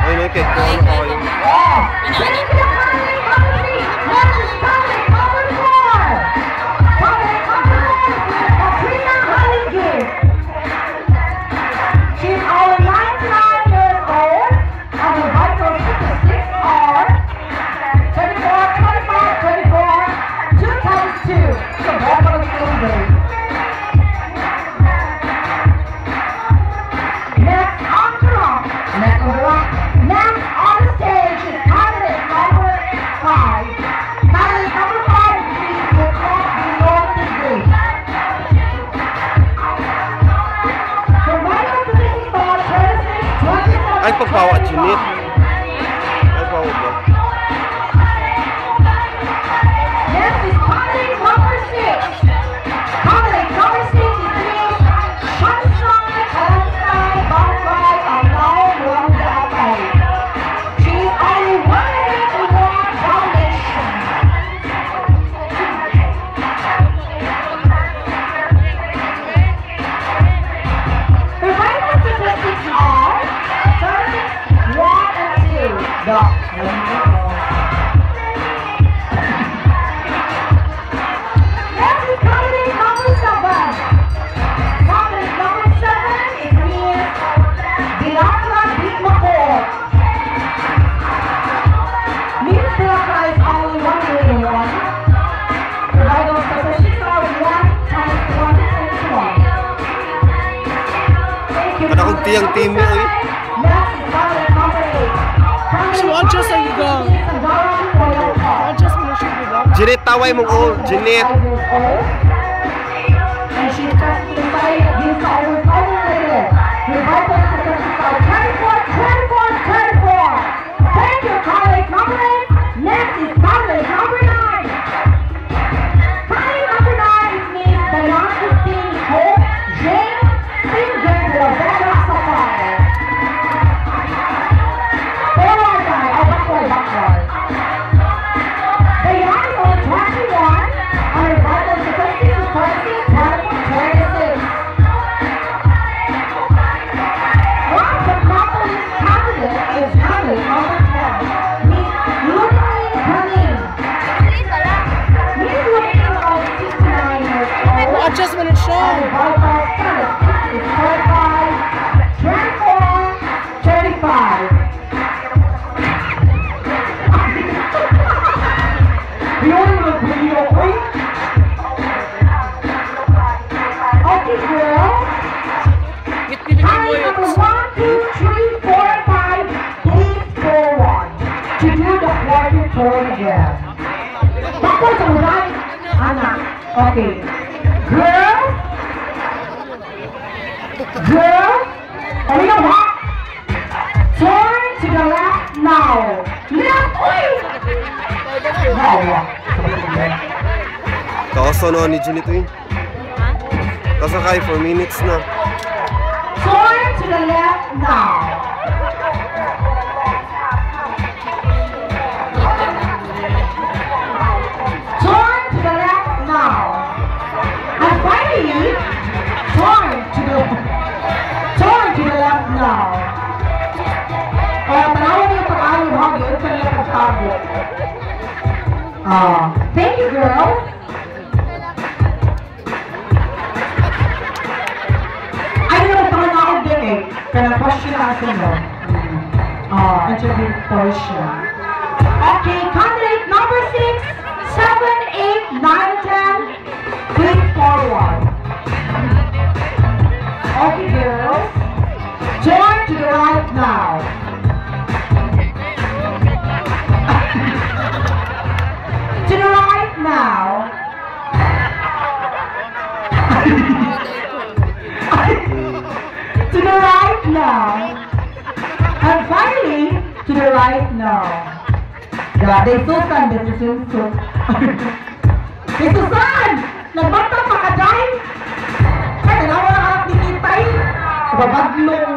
Ay, may cake ko. Ano ko kayo? Ay, pagpawa, Junit. Ay, pawa ba? Next is candidate number 6. Candidate number 6 is Sunshine, Kalantai, Bangkay, Alao, Muangga. She is only one foundation. The final statistics are 1 and 2. Dog. Next is candidate number 7. Candidate number 7 is Miss Gay. Miss Delacra is only one little one. The vital statistics are 1 times 1 times 1. Thank you. Ada akong tiyang team mo eh. Just so you go. Just make sure you go. Jeanette, taway mo ko. Jeanette. And she's testified against our related. Her vital statistics are 24. Thank you, colleague number 8. Next is colleague number 9. Colleague number 9 is Miss Diana Christine Hope Jane Singer de la Vega Sapphire. Backward. The young is only 21, and her vital statistics is 26. One of the complete candidate is candidate number 10, Miss Lunaline Kanin. Miss Lunaline is only 69 years old. Well, adjustment is shown. And her vital statistics is 35, 24, 35. The only video queen. Okay, girl. Time number 1, 2, 3, 4, 5. Please forward to do the quarter turn again. Backwards on the right. Anak. Okay. Girl. And you know what? Turn to the left now. Left, please. Kaso no ni Jeanette eh. Kasakay 4 minutes na. Turn to the left now. Turn to the left now. And finally, turn to the left now. Tanawan niyo pag-alam hangyo, ito na pagtago. Thank you, girl. Ay, naman naman ako din eh. Kaya question natin mo. Interview portion. Okay, candidate number 6, 7, 8, 9, 10. Please forward. Okay, girls. Turn to the right now. To the right now. To the right now. And finally, to the right now. God, they Susan, this is Susan. Hey, Susan! Nagbata pa ka dahil? Ay, nalawa na harap ni Kitay. Babadlong.